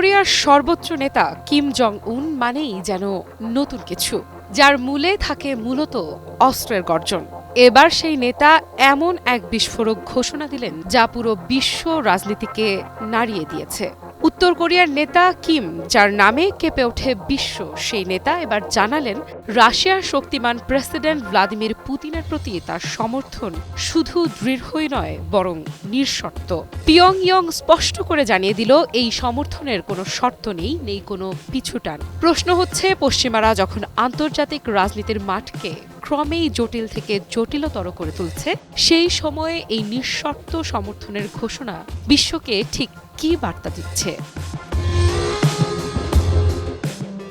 কোরিয়ার সর্বোচ্চ নেতা কিম জং উন মানেই যেন নতুন কিছু, যার মূলে থাকে মূলত অস্ত্রের গর্জন। এবার সেই নেতা এমন এক বিস্ফোরক ঘোষণা দিলেন যা পুরো বিশ্ব রাজনীতিকে নাড়িয়ে দিয়েছে। উত্তর কোরিয়ার নেতা কিম, যার নামে কেঁপে ওঠে বিশ্ব, সেই নেতা এবার জানালেন রাশিয়ার শক্তিমান প্রেসিডেন্ট ভ্লাদিমির পুতিনের প্রতি তার সমর্থন শুধু দৃঢ়ই নয় বরং নিঃশর্ত। পিয়ংইয়ং স্পষ্ট করে জানিয়ে দিল এই সমর্থনের কোনো শর্ত নেই কোনো পিছুটান। প্রশ্ন হচ্ছে, পশ্চিমারা যখন আন্তর্জাতিক রাজনীতির মাঠকে ক্রমেই জটিল থেকে জটিলতর করে তুলছে, সেই সময়ে এই নিঃশর্ত সমর্থনের ঘোষণা বিশ্বকে ঠিক কি বার্তা দিচ্ছে?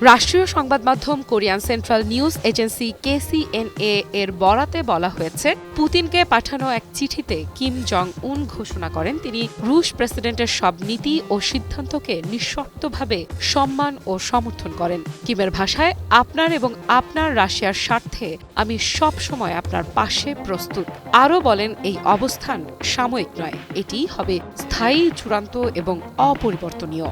রাষ্ট্রীয় সংবাদ মাধ্যম Korean central news agency KCNA এর বরাতে বলা হয়েছে, পুতিনকে পাঠানো এক চিঠিতে কিম জং উন ঘোষণা করেন তিনি রুশ প্রেসিডেন্টের সব নীতি ও সিদ্ধান্তকে নিঃশর্তভাবে সম্মান ও সমর্থন করেন। কিমের ভাষায়, আপনার এবং আপনার রাশিয়ার স্বার্থে আমি সব সময় আপনার পাশে প্রস্তুত। আরও বলেন, এই অবস্থান সাময়িক নয়, এটি হবে স্থায়ী, চূড়ান্ত এবং অপরিবর্তনীয়।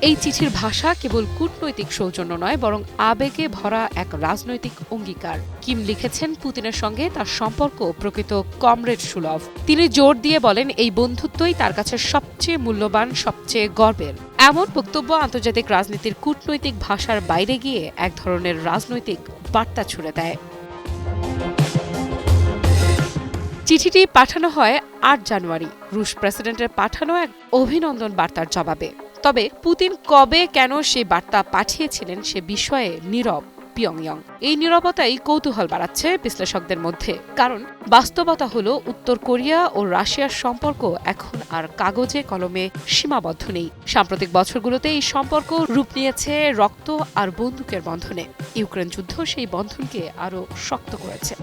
এই চিঠির ভাষা কেবল কূটনৈতিক সৌজন্য নয় বরং আবেগে ভরা এক রাজনৈতিক অঙ্গীকার। কিম লিখেছেন, পুতিনের সঙ্গে তার সম্পর্ক প্রকৃত কমরেড সুলভ। তিনি জোর দিয়ে বলেন, এই বন্ধুত্বই তার কাছে সবচেয়ে মূল্যবান, সবচেয়ে গর্বের। এমন বক্তব্য আন্তর্জাতিক রাজনীতির কূটনৈতিক ভাষার বাইরে গিয়ে এক ধরনের রাজনৈতিক বার্তা ছুড়ে দেয়। চিঠিটি পাঠানো হয় ৮ জানুয়ারি, রুশ প্রেসিডেন্টের পাঠানো এক অভিনন্দন বার্তার জবাবে। তবে পুতিন কবে, কেন সেই বার্তা পাঠিয়েছিলেন সে বিষয়ে নীরব পিয়ংইয়ং। এই নীরবতাই কৌতূহল বাড়াচ্ছে বিশ্লেষকদের মধ্যে, কারণ বাস্তবতা হলো উত্তর কোরিয়া ও রাশিয়ার সম্পর্ক এখন আর কাগজে কলমে সীমাবদ্ধ নেই। সাম্প্রতিক বছরগুলোতে এই সম্পর্ক রূপ নিয়েছে রক্ত আর বন্দুকের বন্ধনে। ইউক্রেন যুদ্ধ সেই বন্ধনকে আরও শক্ত করেছে।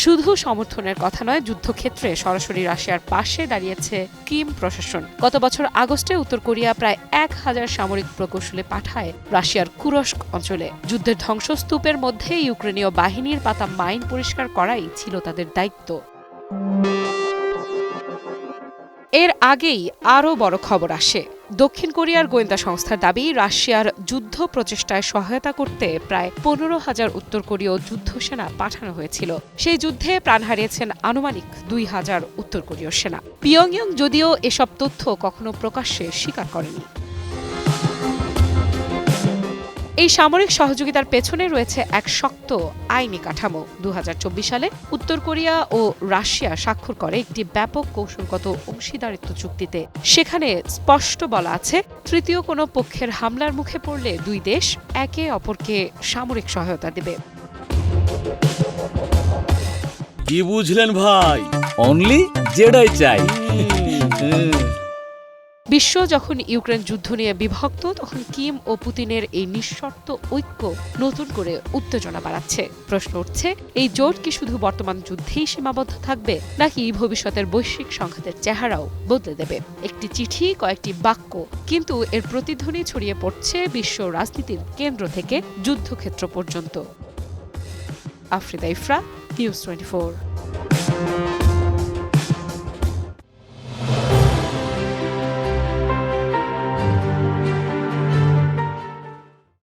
শুধু সমর্থনের কথা নয়, যুদ্ধক্ষেত্রে সরাসরি রাশিয়ার পাশে দাঁড়িয়েছে কিম প্রশাসন। গত বছর আগস্টে উত্তর কোরিয়া প্রায় ১,০০০ সামরিক প্রকৌশলী পাঠায় রাশিয়ার কুরস্ক অঞ্চলে। যুদ্ধের ধ্বংসস্তূপের মধ্যে ইউক্রেনীয় বাহিনীর পাতা মাইন পরিষ্কার করাই ছিল তাদের দায়িত্ব। এর আগেই আরও বড় খবর আসে। দক্ষিণ কোরিয়ার গোয়েন্দা সংস্থার দাবি, রাশিয়ার যুদ্ধ প্রচেষ্টায় সহায়তা করতে প্রায় ১৫,০০০ উত্তর কোরীয় যুদ্ধসেনা পাঠানো হয়েছিল। সেই যুদ্ধে প্রাণ হারিয়েছেন আনুমানিক ২,০০০ উত্তর কোরীয় সেনা। পিয়ংইয়ং যদিও এসব তথ্য কখনো প্রকাশ্যে স্বীকার করেনি। এই সামরিক সহযোগিতার পেছনে রয়েছে এক শক্ত আইনি কাঠামো। ২০২৪ সালে উত্তর কোরিয়া ও রাশিয়া স্বাক্ষর করে একটি ব্যাপক কৌশলগত অংশীদারিত্ব চুক্তিতে। সেখানে স্পষ্ট বলা আছে, তৃতীয় কোনো পক্ষের হামলার মুখে পড়লে দুই দেশ একে অপরকে সামরিক সহায়তা দেবে। কি বুঝলেন ভাই? অনলি জেডাই চাই। বিশ্ব যখন ইউক্রেন যুদ্ধ নিয়ে বিভক্ত, তখন কিম ও পুতিনের এই নিঃশর্ত ঐক্য নতুন করে উত্তেজনা বাড়াচ্ছে। প্রশ্ন উঠছে, এই জোট কি শুধু বর্তমান যুদ্ধেই সীমাবদ্ধ থাকবে, নাকি ভবিষ্যতের বৈশ্বিক সংঘাতের চেহারাও বদলে দেবে? একটি চিঠি, কয়েকটি বাক্য, কিন্তু এর প্রতিধ্বনি ছড়িয়ে পড়ছে বিশ্ব রাজনীতির কেন্দ্র থেকে যুদ্ধক্ষেত্র পর্যন্ত। আফরিদা ইফরা, নিউজ 24।